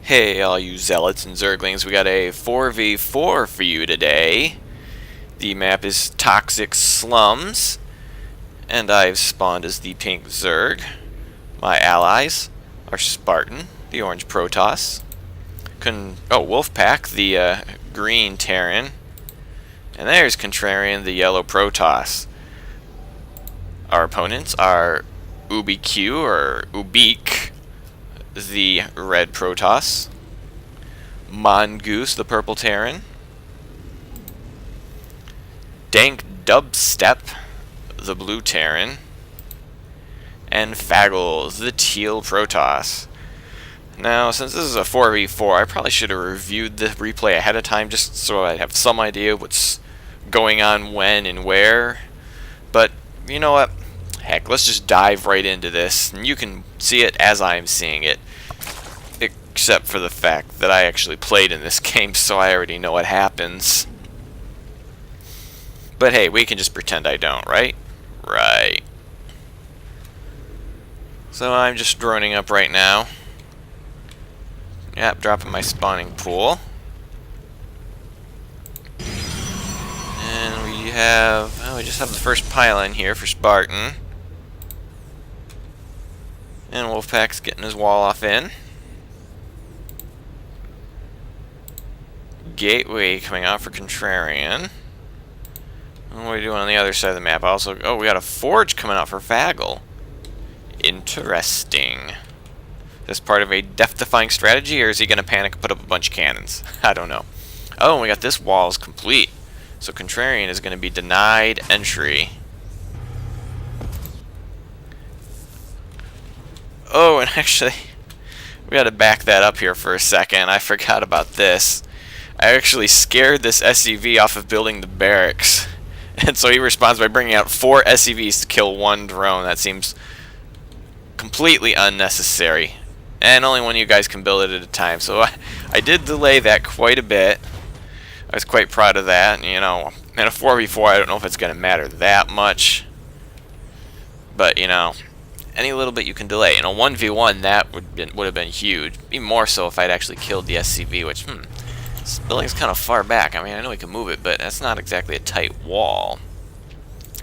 Hey, all you zealots and zerglings, we got a 4v4 for you today. The map is Toxic Slums, and I've spawned as the pink zerg. My allies are Spartan, the orange Protoss, Wolfpack, the green Terran, and there's Contrarian, the yellow Protoss. Our opponents are UBQ, or Ubik, the red Protoss, Mongoose, the purple Terran, Dank Dubstep, the blue Terran, and Faggles, the teal Protoss. Now, since this is a 4v4, I probably should have reviewed the replay ahead of time just so I have some idea what's going on when and where. But, you know what? Heck, let's just dive right into this, and you can see it as I'm seeing it. Except for the fact that I actually played in this game, so I already know what happens. But hey, we can just pretend I don't, right? Right. So I'm just droning up right now. Yep, dropping my spawning pool. And we just have the first pylon here for Spartan. And Wolfpack's getting his wall off in. Gateway coming out for Contrarian. And what are we doing on the other side of the map? We got a forge coming out for Faggle. Interesting. Is this part of a death-defying strategy, or is he going to panic and put up a bunch of cannons? I don't know. Oh, and we got this wall is complete. So Contrarian is going to be denied entry. Oh, and actually, we got to back that up here for a second. I forgot about this. I actually scared this SCV off of building the barracks. And so he responds by bringing out 4 SCVs to kill 1 drone. That seems completely unnecessary. And only one of you guys can build it at a time. So I did delay that quite a bit. I was quite proud of that. You know, in a 4v4, I don't know if it's going to matter that much. But, you know, any little bit you can delay. In a 1v1, that would have been huge. Even more so if I'd actually killed the SCV, which, this building's kind of far back. I mean, I know we can move it, but that's not exactly a tight wall.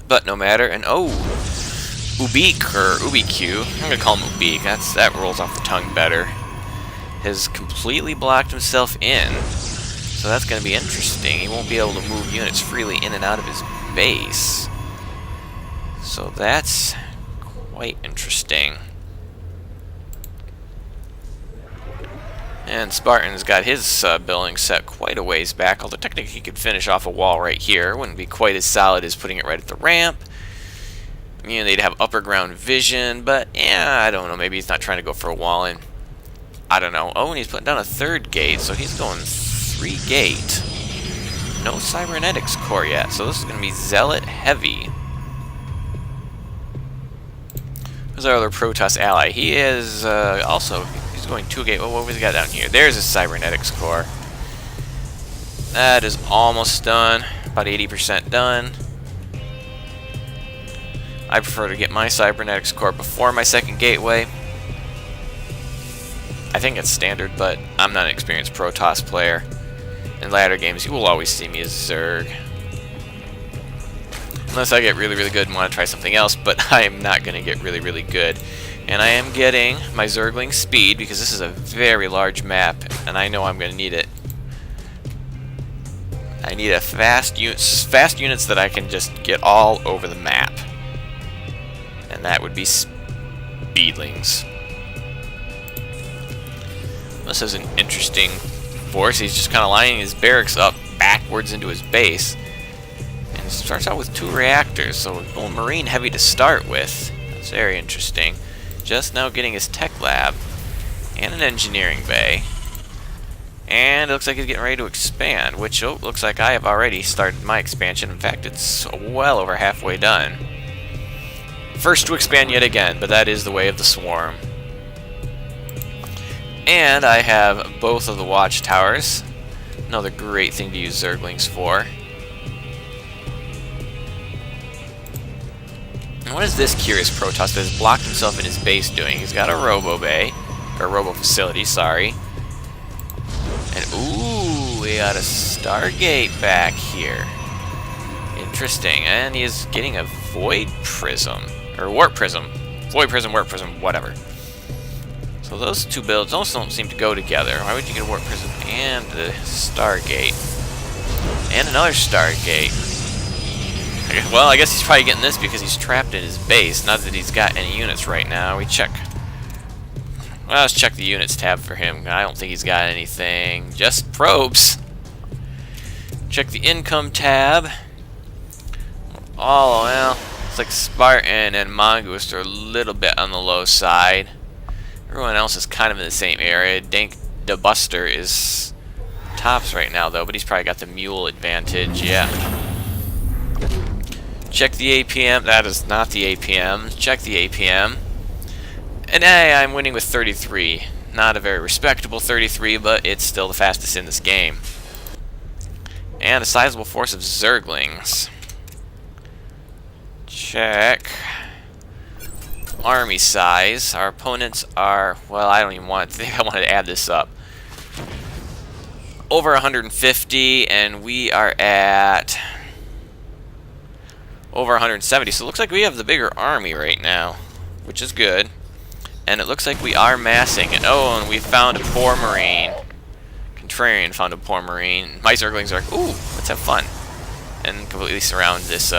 But no matter. And Ubik, or UBQ, I'm going to call him Ubik. That rolls off the tongue better. Has completely blocked himself in. So that's going to be interesting. He won't be able to move units freely in and out of his base. So that's quite interesting. And Spartan's got his building set quite a ways back, although technically he could finish off a wall right here. Wouldn't be quite as solid as putting it right at the ramp. You know, they'd have upper ground vision, but yeah, I don't know. Maybe he's not trying to go for a wall in. I don't know. Oh, and he's putting down a 3rd gate, so he's going 3 gate. No cybernetics core yet, so this is going to be zealot heavy. Who's our other Protoss ally? He is also... He's going 2 gate. What have we got down here? There's his cybernetics core. That is almost done. About 80% done. I prefer to get my cybernetics core before my 2nd gateway. I think it's standard, but I'm not an experienced Protoss player. In latter games, you will always see me as Zerg. Unless I get really, really good and want to try something else, but I am not going to get really, really good. And I am getting my Zergling speed because this is a very large map, and I know I'm going to need it. I need fast units that I can just get all over the map. And that would be speedlings. This is an interesting force. He's just kind of lining his barracks up backwards into his base. And starts out with 2 reactors, so we're going marine heavy to start with. That's very interesting. Just now getting his tech lab and an engineering bay. And it looks like he's getting ready to expand, which looks like I have already started my expansion. In fact, it's well over halfway done. First to expand yet again, but that is the way of the swarm. And I have both of the watchtowers. Another great thing to use Zerglings for. And what is this curious Protoss that has blocked himself in his base doing? He's got a robo bay, or robo facility, sorry. And ooh, we got a Stargate back here. Interesting. And he is getting a Void Prism. Or Warp Prism. Void Prism, Warp Prism, whatever. So those two builds also don't seem to go together. Why would you get a Warp Prism and a Stargate? And another Stargate. Well, I guess he's probably getting this because he's trapped in his base. Not that he's got any units right now. We check. Well, let's check the units tab for him. I don't think he's got anything. Just probes. Check the income tab. Oh, well, it's like Spartan and Mongoose are a little bit on the low side. Everyone else is kind of in the same area. Dank the Buster is tops right now, though, but he's probably got the mule advantage. Yeah. Check the APM. That is not the APM. Check the APM. And hey, I'm winning with 33. Not a very respectable 33, but it's still the fastest in this game. And a sizable force of Zerglings. Check. Army size. Our opponents are, well, I don't even want to think I wanted to add this up. Over 150, and we are at over 170. So it looks like we have the bigger army right now, which is good. And it looks like we are massing. And oh, and we found a poor Marine. Contrarian found a poor Marine. My Zerglings are like, ooh, let's have fun. And completely surround this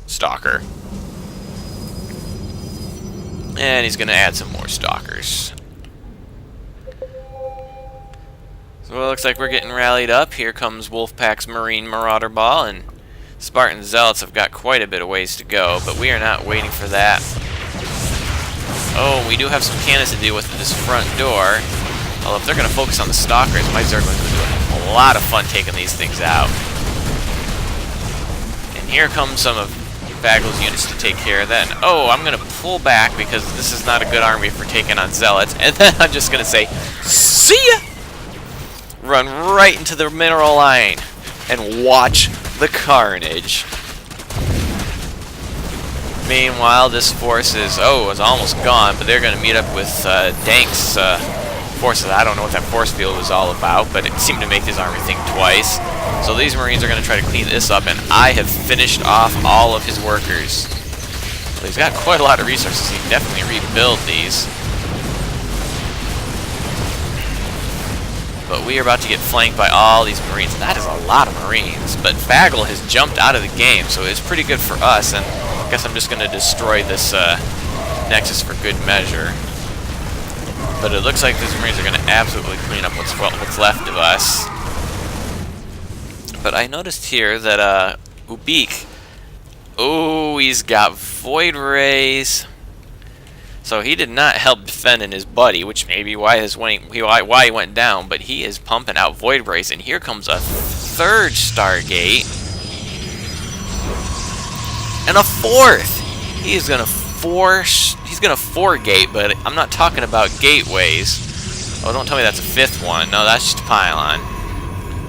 Stalker. And he's going to add some more Stalkers. So it looks like we're getting rallied up. Here comes Wolfpack's Marine Marauder Ball. And Spartan Zealots have got quite a bit of ways to go. But we are not waiting for that. Oh, we do have some cannons to deal with at this front door. Well, if they're going to focus on the Stalkers, my Zerglings will do a lot of fun taking these things out. And here comes some of Bagel's units to take care of that. And, oh, I'm going to pull back because this is not a good army for taking on Zealots. And then I'm just going to say, see ya! Run right into the mineral line and watch the carnage. Meanwhile, this force is almost gone, but they're going to meet up with Dank's forces. I don't know what that force field was all about, but it seemed to make his army think twice. So these Marines are going to try to clean this up, and I have finished off all of his workers. So he's got quite a lot of resources. He can definitely rebuild these. But we are about to get flanked by all these Marines. That is a lot of Marines. But Bagel has jumped out of the game, so it's pretty good for us. And I guess I'm just going to destroy this Nexus for good measure. But it looks like these Marines are going to absolutely clean up what's left of us. But I noticed here that Ubik, oh, he's got Void Rays. So he did not help defending his buddy, which may be why he went down. But he is pumping out Void Rays, and here comes a third Stargate and a fourth. He's gonna four-gate, but I'm not talking about gateways. Oh, don't tell me that's a fifth one. No, that's just a pylon.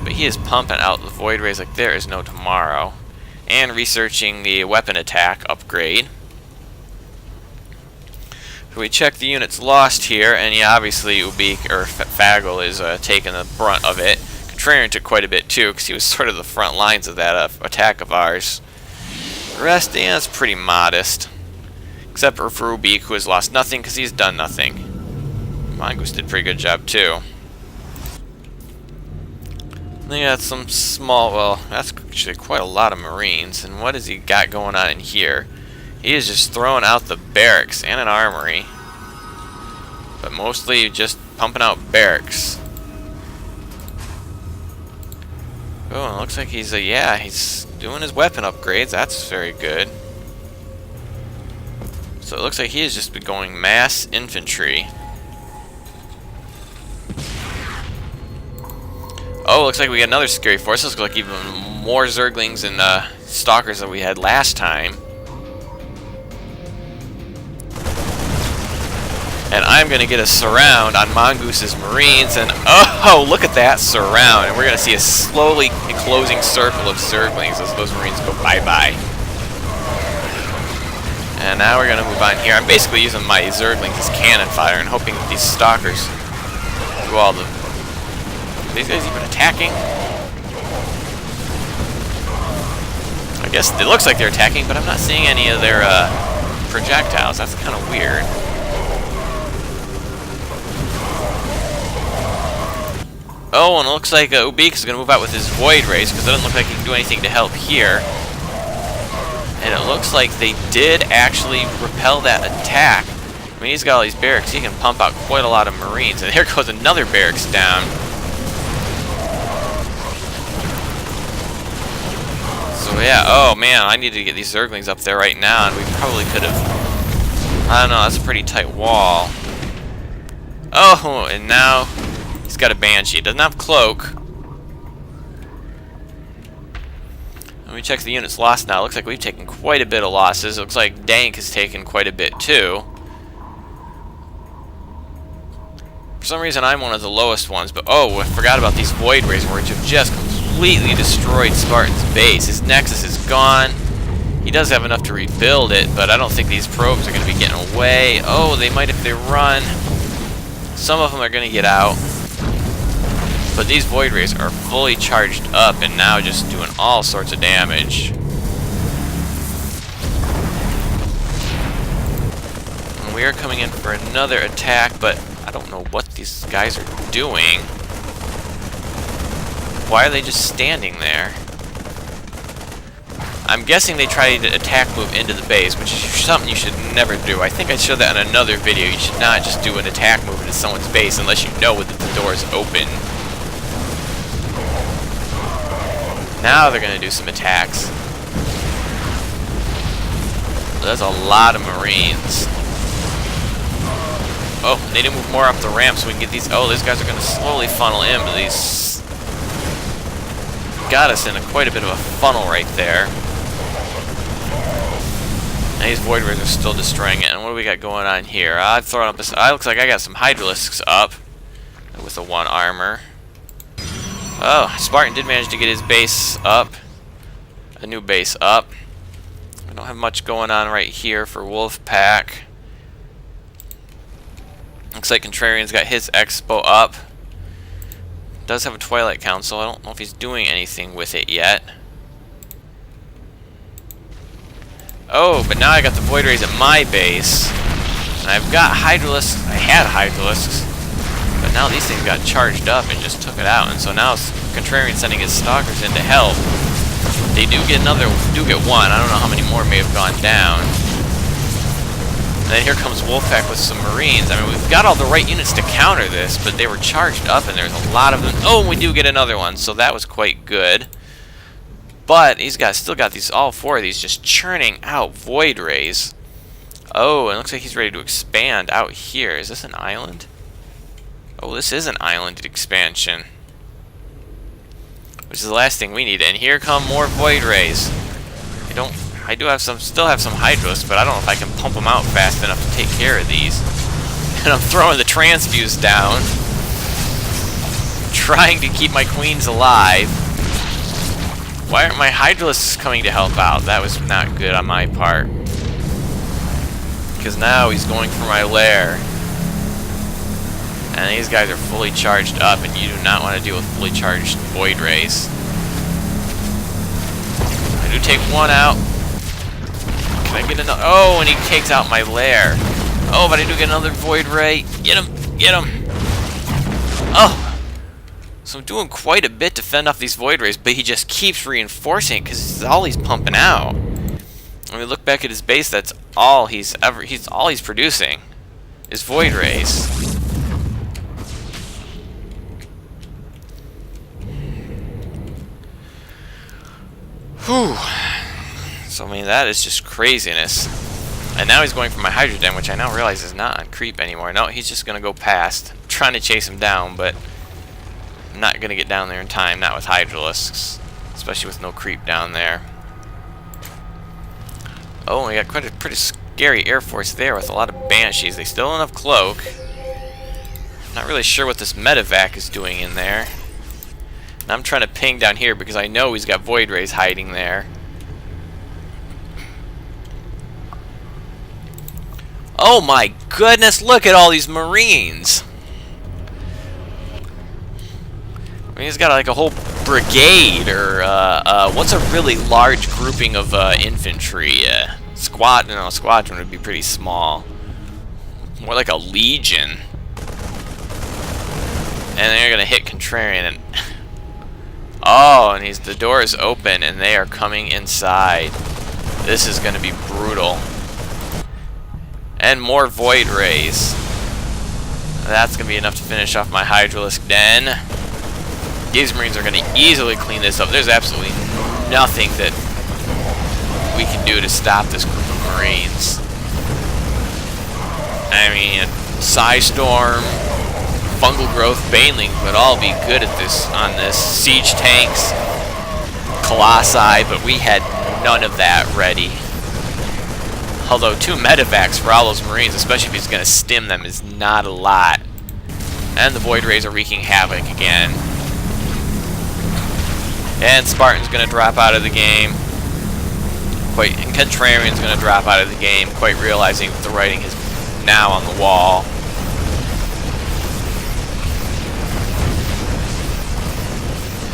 But he is pumping out the Void Rays like there is no tomorrow. And researching the weapon attack upgrade. So we check the units lost here, and yeah, obviously Ubik, or Fagel, is taking the brunt of it. Contrarian took quite a bit too, because he was sort of the front lines of that attack of ours. The rest, yeah, it's pretty modest. Except for Ubik, who has lost nothing, because he's done nothing. Mongoose did a pretty good job too. They got some small, well, that's actually quite a lot of Marines. And what has he got going on in here? He is just throwing out the barracks and an armory. But mostly just pumping out barracks. Oh, it looks like he's he's doing his weapon upgrades. That's very good. So it looks like he has just been going mass infantry. Oh, looks like we got another scary force. Looks like even more Zerglings and Stalkers than we had last time. And I'm going to get a surround on Mongoose's Marines, and oh, look at that surround. And we're going to see a slowly closing circle of Zerglings as those Marines go bye-bye. And now we're going to move on here. I'm basically using my Zerglings as cannon fire and hoping that these Stalkers do all the These guys even attacking? I guess it looks like they're attacking, but I'm not seeing any of their projectiles. That's kind of weird. Oh, and it looks like Ubik is going to move out with his Void Rays, because it doesn't look like he can do anything to help here. And it looks like they did actually repel that attack. I mean, he's got all these barracks. He can pump out quite a lot of Marines. And here goes another barracks down. So yeah, oh man, I need to get these Zerglings up there right now, and we probably could have... I don't know, that's a pretty tight wall. Oh, and now he's got a Banshee. It doesn't have Cloak. Let me check the units lost now. It looks like we've taken quite a bit of losses. It looks like Dank has taken quite a bit too. For some reason, I'm one of the lowest ones, but oh, I forgot about these Void Rays, which have just completely destroyed Spartan's base. His Nexus is gone. He does have enough to rebuild it, but I don't think these probes are going to be getting away. Oh, they might if they run. Some of them are going to get out. But these Void Rays are fully charged up and now just doing all sorts of damage. And we are coming in for another attack, but I don't know what these guys are doing. Why are they just standing there? I'm guessing they tried to attack move into the base, which is something you should never do. I think I showed that in another video. You should not just do an attack move into someone's base unless you know that the door is open. Now they're going to do some attacks. That's a lot of Marines. Oh, they need to move more up the ramp so we can get these... Oh, these guys are going to slowly funnel in, but these... got us in quite a bit of a funnel right there. And these Void Rays are still destroying it. And what do we got going on here? I've thrown up this... looks like I got some Hydralisks up with the 1 armor. Oh, Spartan did manage to get his base up. A new base up. We don't have much going on right here for Wolfpack. Looks like Contrarian's got his Expo up. Does have a Twilight Council. I don't know if he's doing anything with it yet. Oh, but now I got the Void Rays at my base. And I've got Hydralisks. I had Hydralisks. But now these things got charged up and just took it out. And so now Contrarian sending his Stalkers in to help. They do get one. I don't know how many more may have gone down. And then here comes Wolfpack with some Marines. I mean, we've got all the right units to counter this, but they were charged up and there's a lot of them. Oh, and we do get another one, so that was quite good. But he's still got these, all 4 of these just churning out Void Rays. Oh, and it looks like he's ready to expand out here. Is this an island? Oh, this is an island expansion. Which is the last thing we need. And here come more Void Rays. I do have still have some Hydros, but I don't know if I can pump them out fast enough to take care of these. And I'm throwing the transfuse down. Trying to keep my queens alive. Why aren't my Hydralisks coming to help out? That was not good on my part. Because now he's going for my lair. And these guys are fully charged up, and you do not want to deal with fully charged Void Rays. I do take one out. Can I get another? Oh, and he takes out my lair. Oh, but I do get another Void Ray. Get him! Get him! Oh! So I'm doing quite a bit to fend off these Void Rays, but he just keeps reinforcing because all he's pumping out. When we look back at his base, that's all he's producing is Void Rays. Whew. So, I mean, that is just craziness. And now he's going for my Hydra Den, which I now realize is not on creep anymore. No, he's just going to go past. I'm trying to chase him down, but I'm not going to get down there in time, not with Hydralisks. Especially with no creep down there. Oh, we got quite a pretty scary Air Force there with a lot of Banshees. They still don't have Cloak. Not really sure what this medevac is doing in there. And I'm trying to ping down here because I know he's got Void Rays hiding there. Oh my goodness, look at all these Marines! mean, he's got like a whole brigade, or what's a really large grouping of infantry? Squadron would be pretty small. More like a legion. And they're gonna hit Contrarian, and oh, and the door is open, and they are coming inside. This is gonna be brutal. And more Void Rays. That's gonna be enough to finish off my Hydralisk Den. These Marines are gonna easily clean this up. There's absolutely nothing that we can do to stop this group of Marines. I mean, Psystorm, Fungal Growth, Baneling would all be good at this on this. Siege tanks, Colossi, but we had none of that ready. Although 2 medevacs for all those Marines, especially if he's going to stim them, is not a lot. And the Void Rays are wreaking havoc again. And Spartan's going to drop out of the game. And Contrarian's going to drop out of the game, quite realizing that the writing is now on the wall.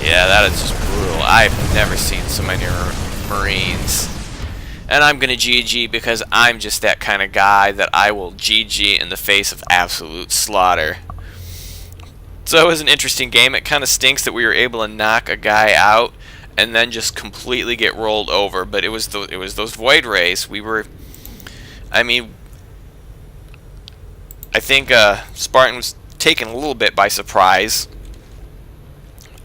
Yeah, that is just brutal. I've never seen so many Marines. And I'm going to GG because I'm just that kind of guy that I will GG in the face of absolute slaughter. So it was an interesting game. It kind of stinks that we were able to knock a guy out and then just completely get rolled over. But it was those Void Rays. I mean, I think Spartan was taken a little bit by surprise.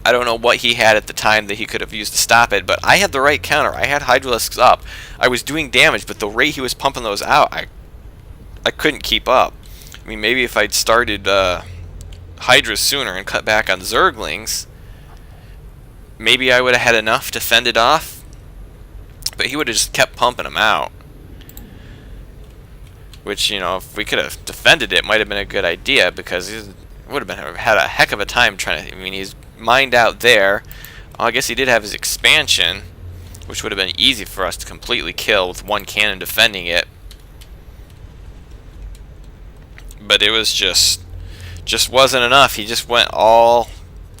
I don't know what he had at the time that he could have used to stop it, but I had the right counter. I had Hydralisks up. I was doing damage, but the rate he was pumping those out, I couldn't keep up. I mean, maybe if I'd started Hydras sooner and cut back on Zerglings, maybe I would have had enough to fend it off, but he would have just kept pumping them out. Which, you know, if we could have defended it, might have been a good idea, because he would have had a heck of a time trying to... I mean, he's mined out there. I guess he did have his expansion, which would have been easy for us to completely kill with 1 cannon defending it. But it was just wasn't enough. He just went all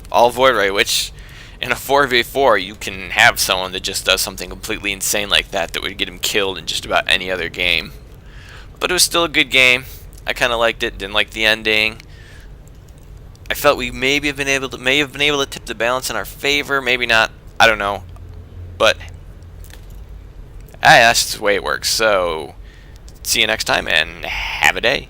Void Ray, which in a 4v4 you can have someone that just does something completely insane like that would get him killed in just about any other game. But it was still a good game. I kind of liked it. Didn't like the ending. I felt we may have been able to tip the balance in our favor. Maybe not. I don't know. But that's just the way it works. So see you next time, and have a day.